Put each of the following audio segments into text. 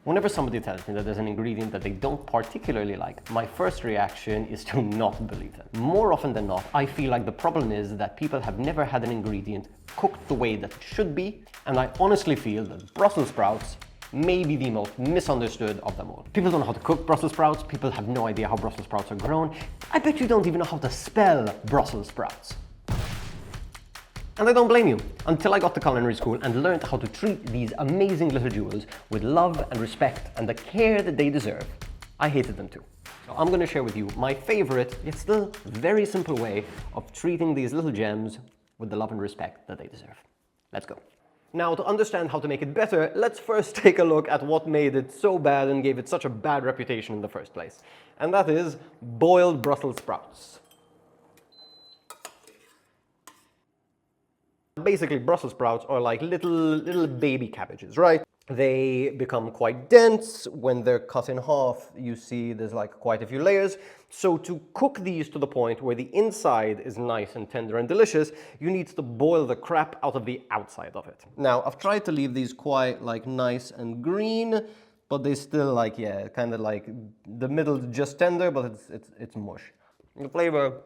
Whenever somebody tells me that there's an ingredient that they don't particularly like, my first reaction is to not believe them. More often than not, I feel like the problem is that people have never had an ingredient cooked the way that it should be, and I honestly feel that Brussels sprouts may be the most misunderstood of them all. People don't know how to cook Brussels sprouts, people have no idea how Brussels sprouts are grown. I bet you don't even know how to spell Brussels sprouts. And I don't blame you. Until I got to culinary school and learned how to treat these amazing little jewels with love and respect and the care that they deserve, I hated them too. So I'm going to share with you my favorite, yet still very simple way of treating these little gems with the love and respect that they deserve. Let's go. Now, to understand how to make it better, let's first take a look at what made it so bad and gave it such a bad reputation in the first place. And that is boiled Brussels sprouts. Basically, Brussels sprouts are like little baby cabbages, right? They become quite dense. When they're cut in half, you see there's like quite a few layers. So to cook these to the point where the inside is nice and tender and delicious, you need to boil the crap out of the outside of it. Now, I've tried to leave these quite like nice and green, but they still like, yeah, kind of like the middle just tender, but it's mush. The flavor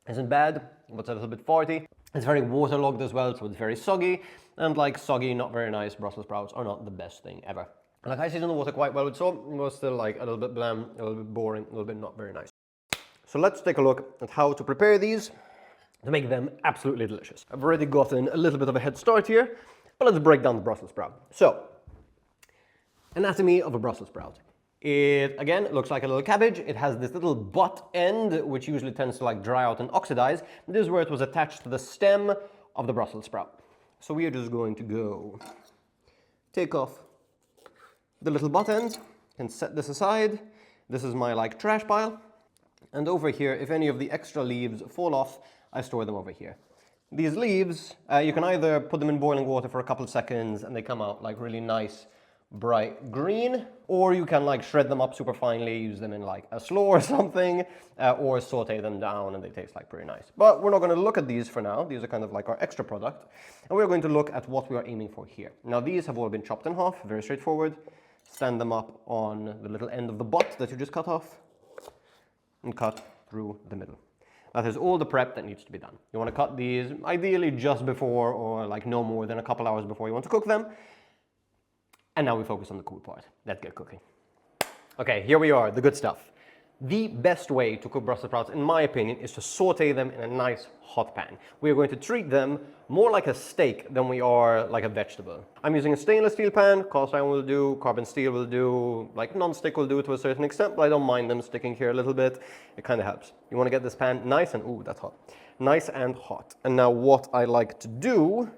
isn't bad, but it's a little bit farty. It's very waterlogged as well, so it's very soggy. And like soggy, not very nice Brussels sprouts are not the best thing ever. Like I seasoned the water quite well with salt, it was still like a little bit bland, a little bit boring, a little bit not very nice. So let's take a look at how to prepare these to make them absolutely delicious. I've already gotten a little bit of a head start here, but let's break down the Brussels sprout. So, anatomy of a Brussels sprout. It, again, looks like a little cabbage. It has this little butt end, which usually tends to like dry out and oxidize. This is where it was attached to the stem of the Brussels sprout. So we are just going to go take off the little butt end and set this aside. This is my like trash pile. And over here, if any of the extra leaves fall off, I store them over here. These leaves, you can either put them in boiling water for a couple of seconds and they come out like really nice, bright green, or you can like shred them up super finely, use them in like a slaw or something, or saute them down and they taste like pretty nice. But we're not going to look at these for now. These are kind of like our extra product, and we're going to look at what we are aiming for here. Now these have all been chopped in half, very straightforward. Stand them up on the little end of the butt that you just cut off and cut through the middle. That is all the prep that needs to be done. You want to cut these ideally just before, or like no more than a couple hours before you want to cook them. And now we focus on the cool part. Let's get cooking. Okay, here we are, the good stuff. The best way to cook Brussels sprouts, in my opinion, is to saute them in a nice hot pan. We are going to treat them more like a steak than we are like a vegetable. I'm using a stainless steel pan, cast iron will do, carbon steel will do, like non-stick will do to a certain extent, but I don't mind them sticking here a little bit. It kind of helps. You want to get this pan nice and, ooh, that's hot. Nice and hot. And now what I like to do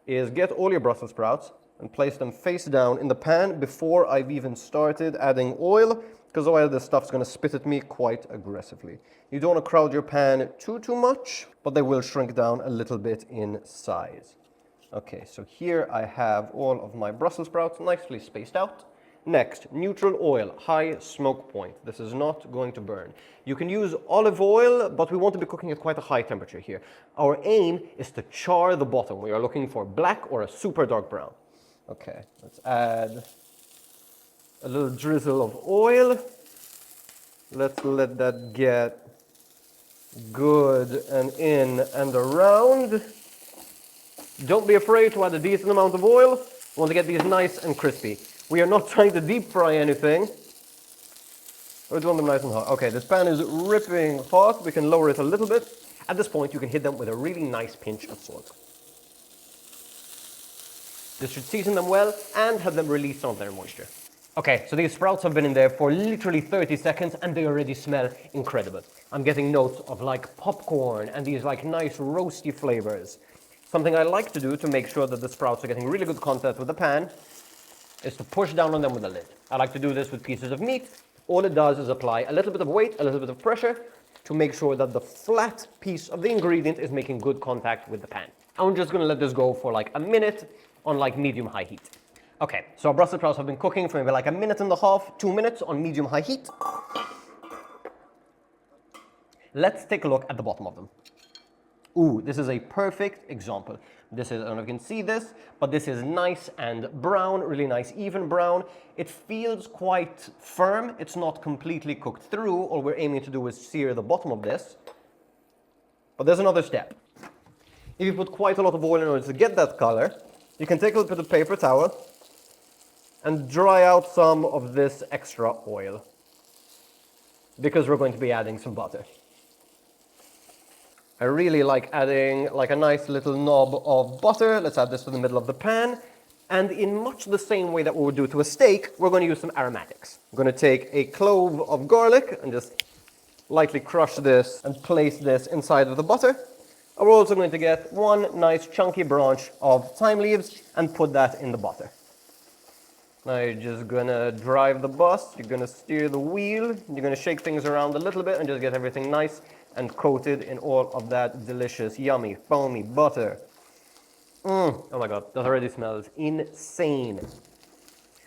is get all your Brussels sprouts and place them face down in the pan before I've even started adding oil, because otherwise this stuff's going to spit at me quite aggressively. You don't want to crowd your pan too much, but they will shrink down a little bit in size. Okay, so here I have all of my Brussels sprouts nicely spaced out. Next, neutral oil, high smoke point. This is not going to burn. You can use olive oil, but we want to be cooking at quite a high temperature here. Our aim is to char the bottom. We are looking for black or a super dark brown. Okay, let's add a little drizzle of oil. Let's let that get good and in and around. Don't be afraid to add a decent amount of oil. We want to get these nice and crispy. We are not trying to deep fry anything. We want them nice and hot. Okay, this pan is ripping hot. We can lower it a little bit. At this point, you can hit them with a really nice pinch of salt. This should season them well and have them release some of their moisture. Okay, so these sprouts have been in there for literally 30 seconds and they already smell incredible. I'm getting notes of like popcorn and these like nice roasty flavors. Something I like to do to make sure that the sprouts are getting really good contact with the pan is to push down on them with a lid. I like to do this with pieces of meat. All it does is apply a little bit of weight, a little bit of pressure to make sure that the flat piece of the ingredient is making good contact with the pan. I'm just gonna let this go for like a minute on like medium-high heat. Okay, so our Brussels sprouts have been cooking for maybe like a minute and a half, 2 minutes on medium-high heat. Let's take a look at the bottom of them. Ooh, this is a perfect example. This is, I don't know if you can see this, but this is nice and brown, really nice even brown. It feels quite firm. It's not completely cooked through. All we're aiming to do is sear the bottom of this. But there's another step. If you put quite a lot of oil in order to get that color, you can take a little bit of paper towel and dry out some of this extra oil, because we're going to be adding some butter. I really like adding like a nice little knob of butter. Let's add this to the middle of the pan. And in much the same way that we would do to a steak, we're going to use some aromatics. I'm going to take a clove of garlic and just lightly crush this and place this inside of the butter. And we're also going to get one nice chunky branch of thyme leaves and put that in the butter. Now you're just going to drive the bus, you're going to steer the wheel, you're going to shake things around a little bit and just get everything nice and coated in all of that delicious, yummy, foamy butter. Oh my God, that already smells insane.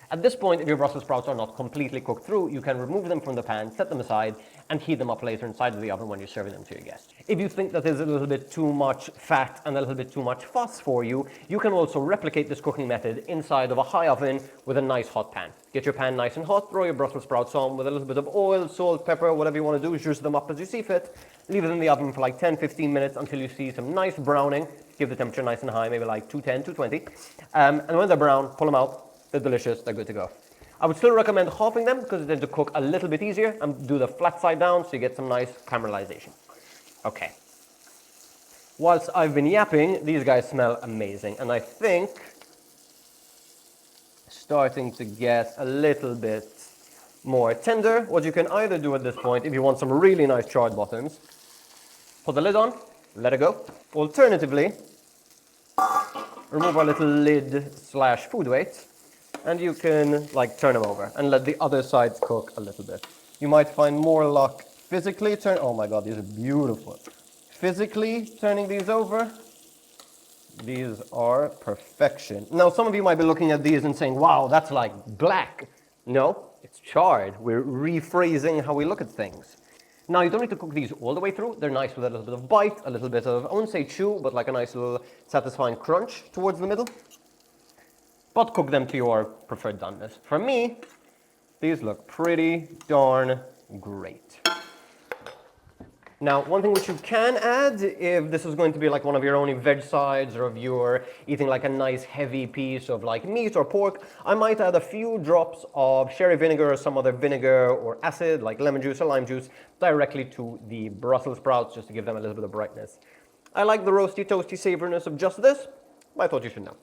At this point, if your Brussels sprouts are not completely cooked through, you can remove them from the pan, set them aside, and heat them up later inside of the oven when you're serving them to your guests. If you think that there's a little bit too much fat and a little bit too much fuss for you, you can also replicate this cooking method inside of a high oven with a nice hot pan. Get your pan nice and hot, throw your Brussels sprouts on with a little bit of oil, salt, pepper, whatever you want to do, juice them up as you see fit. Leave it in the oven for like 10-15 minutes until you see some nice browning. Give the temperature nice and high, maybe like 210, 220. And when they're brown, pull them out. They're delicious, they're good to go. I would still recommend halving them because they tend to cook a little bit easier, and do the flat side down so you get some nice caramelization. Okay. Whilst I've been yapping, these guys smell amazing, and I think starting to get a little bit more tender. What you can either do at this point, if you want some really nice charred bottoms, put the lid on, let it go. Alternatively, remove our little lid / food weight, and you can like turn them over and let the other sides cook a little bit. You might find more luck physically oh my God, these are beautiful. Physically turning these over, these are perfection. Now some of you might be looking at these and saying, wow, that's like black. No, it's charred. We're rephrasing how we look at things. Now you don't need to cook these all the way through. They're nice with a little bit of bite, a little bit of, I wouldn't say chew, but like a nice little satisfying crunch towards the middle. But cook them to your preferred doneness. For me, these look pretty darn great. Now, one thing which you can add, if this is going to be like one of your only veg sides, or if you're eating like a nice heavy piece of like meat or pork, I might add a few drops of sherry vinegar or some other vinegar or acid, like lemon juice or lime juice, directly to the Brussels sprouts, just to give them a little bit of brightness. I like the roasty, toasty savoriness of just this, but I thought you should know.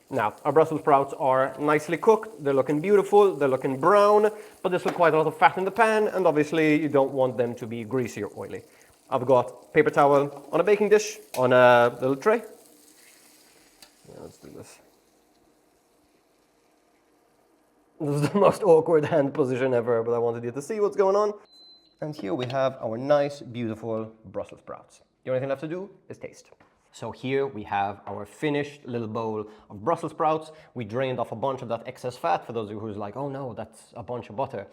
Now, our Brussels sprouts are nicely cooked, they're looking beautiful, they're looking brown, but there's still quite a lot of fat in the pan, and obviously you don't want them to be greasy or oily. I've got paper towel on a baking dish, on a little tray. Yeah, let's do this. This is the most awkward hand position ever, but I wanted you to see what's going on. And here we have our nice, beautiful Brussels sprouts. The only thing left to do is taste. So here we have our finished little bowl of Brussels sprouts. We drained off a bunch of that excess fat, for those of you who's like, oh no, that's a bunch of butter.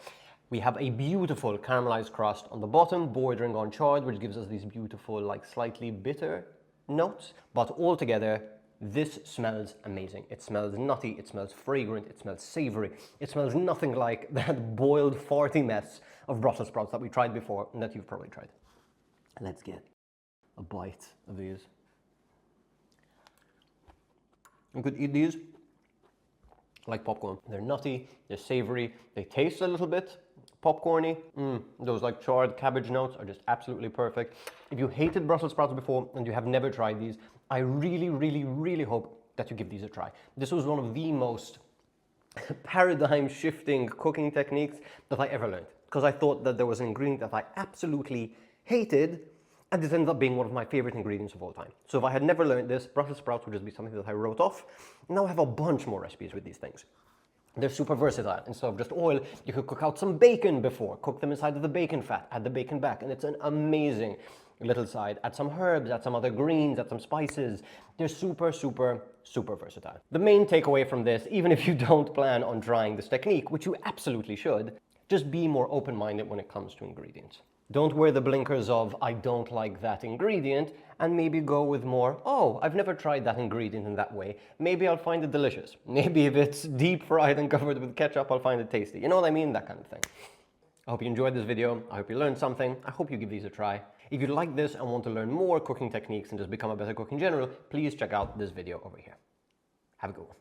We have a beautiful caramelized crust on the bottom, bordering on charred, which gives us these beautiful, like slightly bitter notes. But altogether, this smells amazing. It smells nutty, it smells fragrant, it smells savory. It smells nothing like that boiled farty mess of Brussels sprouts that we tried before and that you've probably tried. Let's get a bite of these. You could eat these like popcorn. They're nutty, they're savory, they taste a little bit popcorny. Those like charred cabbage notes are just absolutely perfect. If you hated Brussels sprouts before and you have never tried these, I really, really, really hope that you give these a try. This was one of the most paradigm shifting cooking techniques that I ever learned, because I thought that there was an ingredient that I absolutely hated, and this ended up being one of my favorite ingredients of all time. So if I had never learned this, Brussels sprouts would just be something that I wrote off. Now I have a bunch more recipes with these things. They're super versatile. Instead of just oil, you could cook out some bacon before, cook them inside of the bacon fat, add the bacon back, and it's an amazing little side. Add some herbs, add some other greens, add some spices. They're super, super, super versatile. The main takeaway from this, even if you don't plan on trying this technique, which you absolutely should, just be more open-minded when it comes to ingredients. Don't wear the blinkers of, I don't like that ingredient, and maybe go with more, oh, I've never tried that ingredient in that way. Maybe I'll find it delicious. Maybe if it's deep fried and covered with ketchup, I'll find it tasty. You know what I mean? That kind of thing. I hope you enjoyed this video. I hope you learned something. I hope you give these a try. If you like this and want to learn more cooking techniques and just become a better cook in general, please check out this video over here. Have a good one.